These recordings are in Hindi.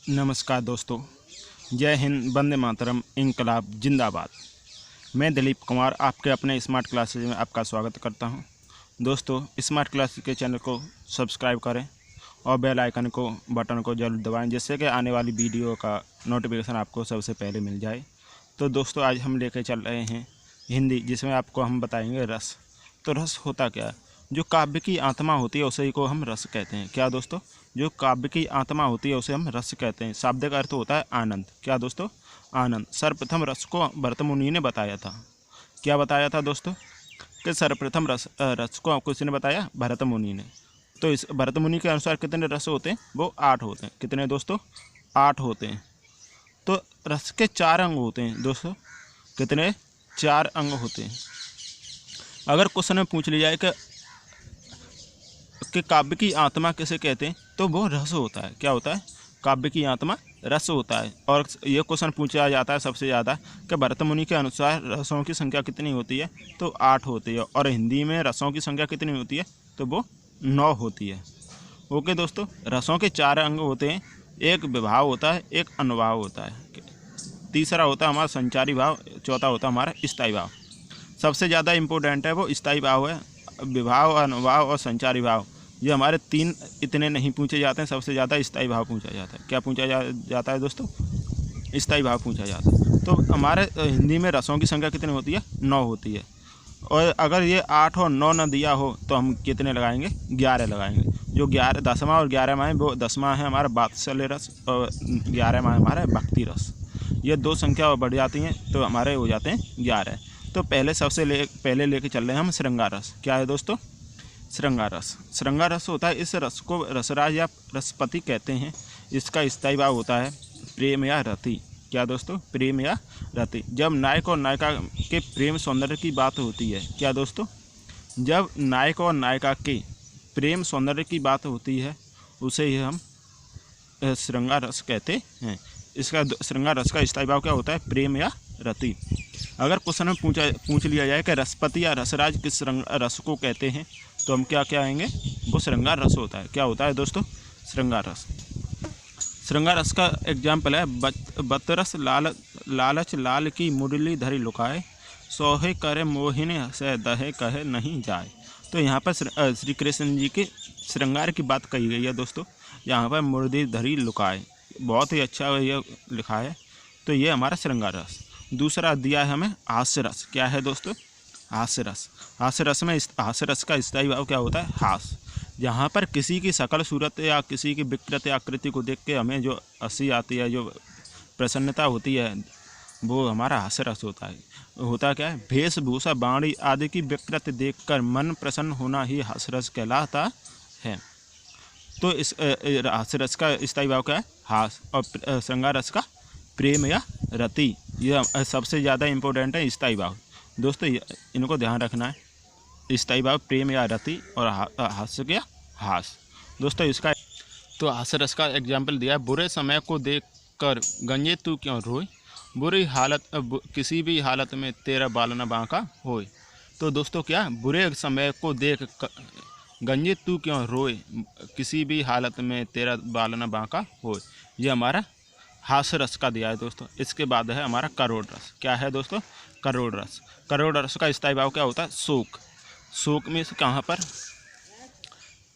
नमस्कार दोस्तों, जय हिंद, वंदे मातरम, इंकलाब जिंदाबाद। मैं दिलीप कुमार आपके अपने स्मार्ट क्लासेज में आपका स्वागत करता हूं। दोस्तों, स्मार्ट क्लासेज के चैनल को सब्सक्राइब करें और बेल आइकन को बटन को जरूर दबाएं, जिससे कि आने वाली वीडियो का नोटिफिकेशन आपको सबसे पहले मिल जाए। तो दोस्तों, आज हम लेकर चल रहे हैं हिंदी, जिसमें आपको हम बताएंगे रस। तो रस होता क्या है? जो काव्य की आत्मा होती है उसी को हम रस कहते हैं। क्या दोस्तों? जो काव्य की आत्मा होती है उसे हम रस कहते हैं। शाब्दिक अर्थ होता है आनंद। क्या दोस्तों? आनंद। सर्वप्रथम रस को भरत मुनि ने बताया था। क्या बताया था दोस्तों? कि सर्वप्रथम रस को किसने बताया? भरत मुनि ने। तो इस भरत मुनि के अनुसार कितने रस होते हैं? वो 8 होते हैं। कितने दोस्तों? 8 होते हैं। तो रस के 4 अंग होते हैं दोस्तों। कितने? 4 अंग होते हैं। अगर क्वेश्चन में पूछ लिया जाए कि काव्य की आत्मा किसे कहते हैं, तो वो रस होता है। क्या होता है? काव्य की आत्मा रस होता है। और ये क्वेश्चन पूछा जाता है सबसे ज़्यादा कि भरत मुनि के अनुसार रसों की संख्या कितनी होती है? तो 8 होती है। और हिंदी में रसों की संख्या कितनी होती है? तो वो 9 होती है। ओके दोस्तों, रसों के 4 अंग होते हैं। एक विभाव होता है, एक अनुभाव होता है, तीसरा होता है हमारा संचारी भाव, चौथा होता है हमारा स्थायी भाव। सबसे ज़्यादा इम्पोर्टेंट है वो स्थायी भाव है। विभाव, अनुभाव और संचारी भाव, ये हमारे 3 इतने नहीं पूछे जाते हैं। सबसे ज़्यादा स्थायी भाव पूछा जाता है। क्या पूछा जाता है दोस्तों? स्थायी भाव पूछा जाता है। तो हमारे हिंदी में रसों की संख्या कितनी होती है? 9 होती है। और अगर ये 8 और 9 न दिया हो तो हम कितने लगाएंगे? 11 लगाएंगे। जो 11, 10वां और 11वां है, वो 10वां है हमारा वात्सल्य रस और 11वां है हमारा भक्ति रस। ये 2 संख्या बढ़ जाती हैं तो हमारे हो जाते हैं 11। तो पहले लेके चल रहे हैं हम श्रृंगार रस। क्या है दोस्तों? श्रृंगार रस। श्रृंगार रस होता है, इस रस को रसराज या रसपति कहते हैं। इसका स्थायी भाव होता है प्रेम या रति। क्या दोस्तों? प्रेम या रति। जब नायक और नायिका के प्रेम सौंदर्य की बात होती है। क्या दोस्तों? जब नायक और नायिका के प्रेम सौंदर्य की बात होती है उसे ही हम श्रृंगार रस कहते हैं। इसका श्रृंगार रस का स्थायी भाव क्या होता है? प्रेम या रति। अगर क्वेश्चन में पूछ लिया जाए कि रसपति या रसराज किस रस को कहते हैं, तो हम क्या आएंगे? वो श्रृंगार रस होता है। क्या होता है दोस्तों? श्रृंगार रस। श्रृंगार रस का एग्जाम्पल है बतरस लालच लाल की मुरली धरी लुकाए, सोहे करे मोहिनी हसे दहे कहे नहीं जाए। तो यहाँ पर श्री कृष्ण जी के श्रृंगार की बात कही गई है दोस्तों। यहाँ पर मुरली धरी लुकाए, बहुत ही अच्छा ये लिखा है। तो ये हमारा श्रृंगार रस। दूसरा दिया है हमें हास्य रस। क्या है दोस्तों? हास्य रस। हास्य रस में हास्य रस का स्थायी भाव क्या होता है? हास। जहाँ पर किसी की शकल सूरत या किसी की विकृत आकृति को देख के हमें जो हंसी आती है, जो प्रसन्नता होती है, वो हमारा हास्य रस होता है। होता क्या है? वेशभूषा वाणी आदि की विकृत देखकर मन प्रसन्न होना ही हास्य रस कहलाता है। तो इस हास्य रस का स्थायी भाव क्या है? हास। और श्रृंगार रस का प्रेम या रति। यह सबसे ज़्यादा इम्पोर्टेंट है स्थायी भाव दोस्तों, इनको ध्यान रखना है। स्थायी भाव प्रेम या रति और हास्य क्या? हास। दोस्तों इसका तो हास्य रस का एग्जाम्पल दिया है, बुरे समय को देखकर गंजे तू क्यों रोए, बुरी हालत किसी भी हालत में तेरा बाल न बांका होए। तो दोस्तों क्या? बुरे समय को देख गंजे तू क्यों रोए, किसी भी हालत में तेरा बाल न बांका होए। ये हमारा हास्य रस का दिया है दोस्तों। इसके बाद है हमारा करोड़ रस। क्या है दोस्तों? करोड़ रस। करोड़ रस का स्थायी भाव क्या होता है? शोक। शोक में से कहाँ पर?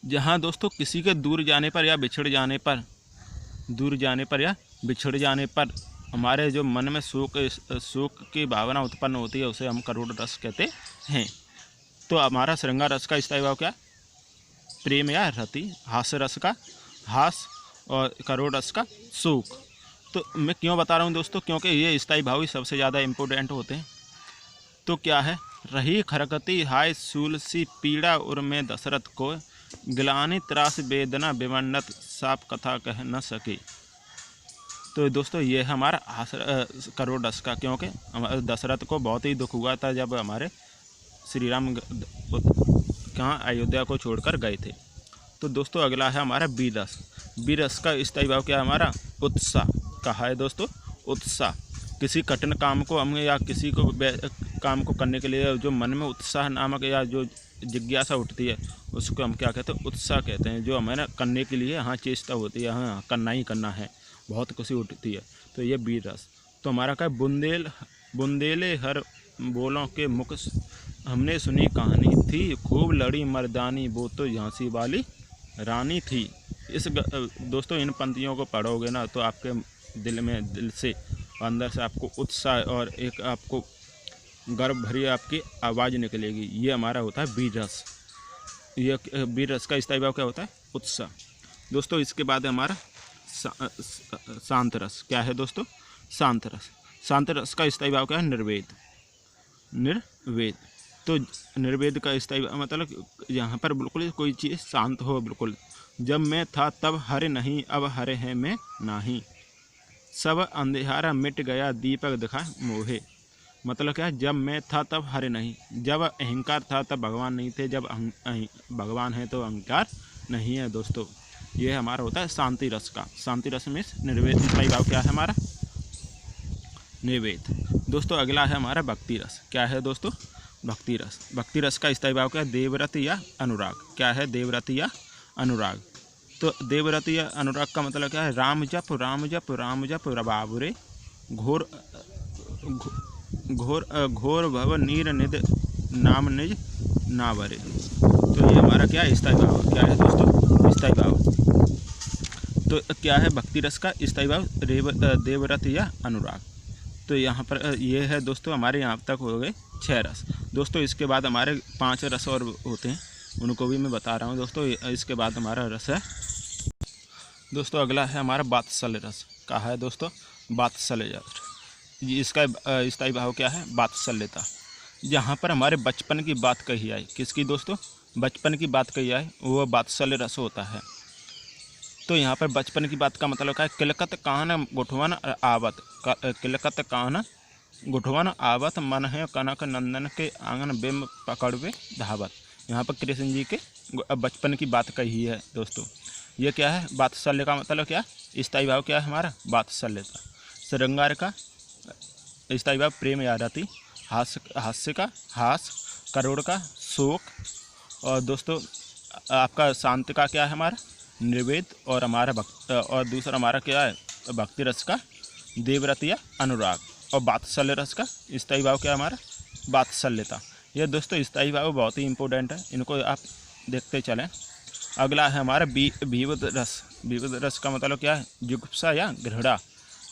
जहाँ दोस्तों किसी के दूर जाने पर या बिछड़ जाने पर हमारे जो मन में शोक की भावना उत्पन्न होती है, उसे हम करोड़ रस कहते हैं। तो हमारा श्रृंगार रस का स्थायी भाव क्या? प्रेम या रति। हास्य रस का हास और करोड़ रस का शोक। तो मैं क्यों बता रहा हूँ दोस्तों? क्योंकि ये स्थायी भाव ही सबसे ज़्यादा इम्पोर्टेंट होते हैं। तो क्या है? रही खरकती हाय सूल सी पीड़ा उर में दशरथ को, गिलानी त्रास वेदना विमन्नत साप कथा कह न सके। तो दोस्तों ये हमारा करोड़ रस का, क्योंकि दशरथ को बहुत ही दुख हुआ था जब हमारे श्री राम कहाँ अयोध्या को छोड़कर गए थे। तो दोस्तों अगला है हमारा वीर रस। वीर रस का स्थायी भाव क्या है? हमारा उत्साह। कहा है दोस्तों? उत्साह। किसी कठिन काम को हम या किसी को काम को करने के लिए जो मन में उत्साह नामक या जो जिज्ञासा उठती है, उसको हम क्या कहते हैं? उत्साह कहते हैं। जो हमें करने के लिए हाँ चेष्टा होती है, हाँ करना ही करना है, बहुत खुशी उठती है। तो ये वीर रस। तो हमारा क्या है, बुंदेले हर बोलों के मुख हमने सुनी कहानी थी, खूब लड़ी मर्दानी वो तो झांसी वाली रानी थी। दोस्तों इन पंक्तियों को पढ़ोगे ना तो आपके दिल से अंदर से आपको उत्साह और एक आपको गर्व भरी आपकी आवाज़ निकलेगी। ये हमारा होता है वीर रस। ये वीर रस का स्थायी भाव क्या होता है? उत्साह। दोस्तों इसके बाद हमारा शांत रस। क्या है दोस्तों? शांत रस। शांत रस का स्थायी भाव क्या है? निर्वेद। निर्वेद। तो निर्वेद का स्थायी भाव मतलब यहाँ पर बिल्कुल कोई चीज़ शांत हो बिल्कुल। जब मैं था तब हरे नहीं, अब हरे हैं मैं नाही, सब अंधेरा मिट गया दीपक दिखा मोहे। मतलब क्या है? जब मैं था तब हरे नहीं, जब अहंकार था तब भगवान नहीं थे, जब भगवान है तो अहंकार नहीं है। दोस्तों ये हमारा होता है शांति रस का। शांति रस में निर्वेद स्थायी भाव क्या है हमारा? निर्वेद। दोस्तों अगला है हमारा भक्ति रस। क्या है दोस्तों? भक्ति रस। भक्ति रस का स्थायी भाव क्या है? देवव्रत या अनुराग। क्या है? देवव्रत या अनुराग। तो देवव्रत या अनुराग का मतलब क्या है? राम जप राम जप राम जप रबाबुरे, घोर घोर घोर भव नीर निध नाम निज नावरे। तो ये हमारा क्या है? स्थायी भाव। क्या है दोस्तों? स्थायी भाव। तो क्या है भक्ति रस का स्थायी भाव? देवव्रत या अनुराग। तो यहाँ पर ये है दोस्तों, हमारे यहाँ तक हो गए 6 रस। दोस्तों इसके बाद हमारे 5 रस और होते हैं, उनको भी मैं बता रहा हूँ दोस्तों। इसके बाद हमारा रस है दोस्तों, अगला है हमारा वात्सल्य रस। कहा है दोस्तों? वात्सल्य रस। इसका स्थायी भाव क्या है? वात्सल्यता। जहाँ पर हमारे बचपन की बात कही आए, किसकी दोस्तों? बचपन की बात कही आए, वो वात्सल्य रस होता है। तो यहाँ पर बचपन की बात का मतलब क्या है? किलकत कान गुठवन आवत, किलकत कान गुठवन आवत, मन है कनक नंदन के आंगन बिंब पकड़वे धावत। यहाँ पर कृष्ण जी के बचपन की बात कही है दोस्तों। ये क्या है? वात्सल्य का मतलब क्या? स्थायी भाव क्या है हमारा? वात्सल्यता। श्रृंगार का स्थायी भाव प्रेम या रति। हास्य का हास। करोड़ का शोक। और दोस्तों आपका शांति का क्या है हमारा? निर्वेद। और हमारा और दूसरा हमारा क्या है? भक्ति रस का देवव्रत या अनुराग। और वात्सल्य रस का स्थायी भाव क्या है हमारा? वात्सल्यता। यह दोस्तों स्थायी भाव बहुत ही इंपॉर्टेंट है, इनको आप देखते चलें। अगला है हमारा विविध रस। विविध रस का मतलब क्या है? जुगुप्सा या घृणा।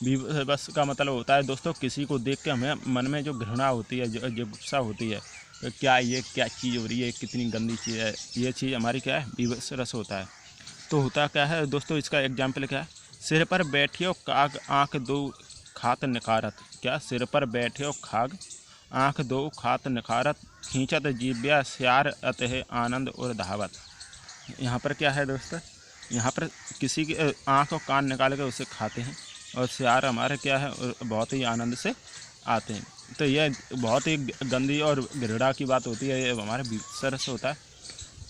विविध रस का मतलब होता है दोस्तों, किसी को देख के हमें मन में जो घृणा होती है, जो जुगुप्सा होती है, तो क्या चीज़ हो रही है, कितनी गंदी चीज़ है, ये चीज़ हमारी क्या है? विविध रस होता है। तो होता क्या है दोस्तों? इसका एग्जाम्पल क्या है? सिर पर बैठियो काग आँख दो खात निकारत। क्या? सिर पर बैठियो खाग आँख दो खात निकारत, खींचत जीव्या स्यार अतः आनंद और धावत। यहाँ पर क्या है दोस्तों? यहाँ पर किसी की आँख और कान निकाल के उसे खाते हैं, और स्यार हमारे क्या है? बहुत ही आनंद से आते हैं। तो यह बहुत ही गंदी और घृणा की बात होती है, ये हमारा विविध रस होता है।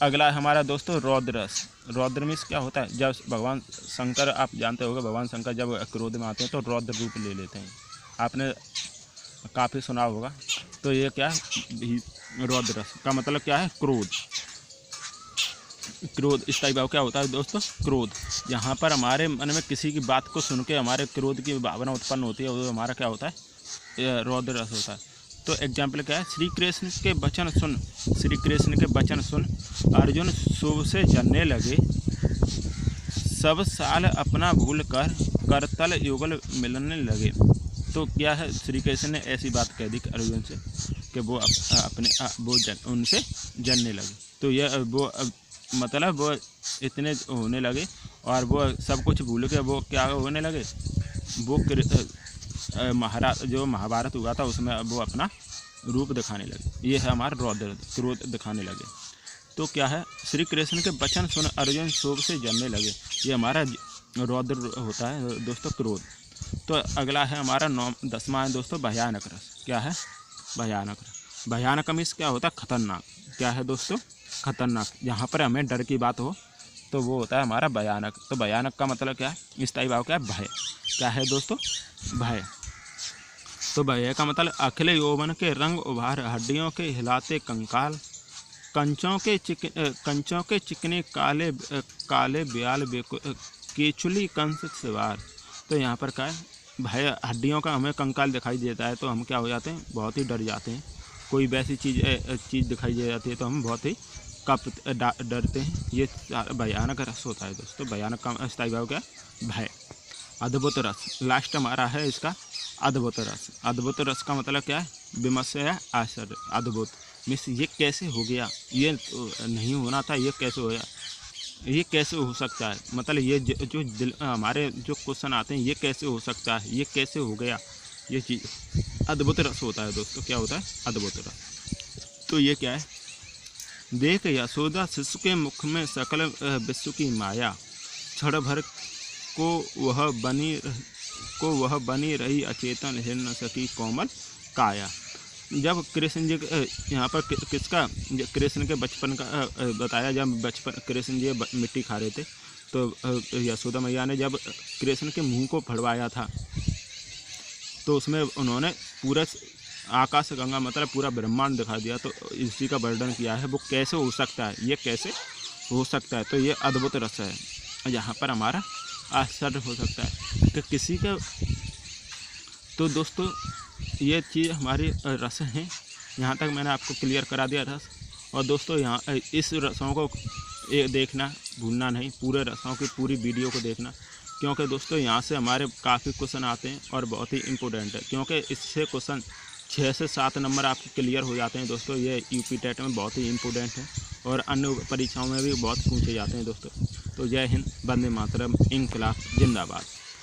अगला है हमारा दोस्तों रौद्र रस। रौद्र में क्या होता है? जब भगवान शंकर, आप जानते होंगे भगवान शंकर जब क्रोध में आते हैं तो रौद्र रूप ले लेते हैं, आपने काफ़ी सुना होगा। तो ये क्या है? रौद्र रस का मतलब क्या है? क्रोध। क्रोध स्थायी भाव क्या होता है दोस्तों? क्रोध। यहाँ पर हमारे मन में किसी की बात को सुन के हमारे क्रोध की भावना उत्पन्न होती है, वो हमारा क्या होता है? रौद्र रस होता है। तो एग्जाम्पल क्या है? श्री कृष्ण के वचन सुन, श्री कृष्ण के वचन सुन अर्जुन शुभ से जलने लगे, सब साल अपना भूल कर करतल युगल मिलने लगे। तो क्या है? श्री कृष्ण ने ऐसी बात कह दी अर्जुन से कि वो उनसे जलने लगे। तो यह वो मतलब वो इतने होने लगे और वो सब कुछ भूल के वो क्या होने लगे? वो जो महाभारत हुआ था उसमें वो अपना रूप दिखाने लगे। ये है हमारा रौद्र, क्रोध दिखाने लगे। तो क्या है? श्री कृष्ण के वचन सुन अर्जुन शोक से जलने लगे, ये हमारा रौद्र होता है दोस्तों, क्रोध। तो अगला है हमारा 10वां है दोस्तों भयानक रस। क्या है? भयानक रस। भयानक में क्या होता है? खतरनाक। क्या है दोस्तों? खतरनाक। यहाँ पर हमें डर की बात हो तो वो होता है हमारा भयानक। तो भयानक का मतलब क्या है? स्थायी भाव क्या है? भय। क्या है दोस्तों? भय। तो भय का मतलब अखिले यौवन के रंग उभार, हड्डियों के हिलाते कंकाल, कंचों के चिकने काले काले ब्याल केचुली कंस सवार, तो यहाँ पर क्या है भाई, हड्डियों का हमें कंकाल दिखाई देता है तो हम क्या हो जाते हैं, बहुत ही डर जाते हैं। कोई वैसी चीज़ दिखाई दे जाती है तो हम बहुत ही डरते हैं। ये भयानक रस होता है दोस्तों। भयानक का स्थायी भाव क्या, भय। अद्भुत रस, लास्ट हमारा है इसका अद्भुत रस। अद्भुत रस का मतलब क्या है, विमर्श है आश्चर्य। अद्भुत मिस ये कैसे हो गया, ये नहीं होना था, ये कैसे हो गया, ये कैसे हो सकता है, मतलब ये जो दिल हमारे जो क्वेश्चन आते हैं, ये कैसे हो सकता है, ये कैसे हो गया, ये चीज़ अद्भुत रस होता है दोस्तों। क्या होता है, अद्भुत रस। तो ये क्या है, देख यशोदा शिशु के मुख में सकल विश्व की माया, क्षण भर को वह बनी रही अचेतन, हिल न सकी कोमल काया। जब कृष्ण जी यहाँ पर किसका, कृष्ण के बचपन का बताया। जब बचपन कृष्ण जी मिट्टी खा रहे थे तो यशोदा मैया ने जब कृष्ण के मुंह को फड़वाया था तो उसमें उन्होंने पूरा आकाश गंगा मतलब पूरा ब्रह्मांड दिखा दिया। तो इसी का वर्णन किया है, वो कैसे हो सकता है, ये कैसे हो सकता है। तो ये अद्भुत रस है। यहाँ पर हमारा आश्चर्य हो सकता है कि किसी का। तो दोस्तों ये चीज़ हमारी रस हैं। यहाँ तक मैंने आपको क्लियर करा दिया रस। और दोस्तों यहाँ इस रसों को देखना भूलना नहीं, पूरे रसों की पूरी वीडियो को देखना, क्योंकि दोस्तों यहाँ से हमारे काफ़ी क्वेश्चन आते हैं और बहुत ही इम्पोर्टेंट है, क्योंकि इससे क्वेश्चन 6 से 7 नंबर आपके क्लियर हो जाते हैं दोस्तों। ये यूपी टेट में बहुत ही इम्पोर्टेंट है और अन्य परीक्षाओं में भी बहुत पूछे जाते हैं दोस्तों। तो जय हिंद, वंदे मातरम, इंकलाब जिंदाबाद।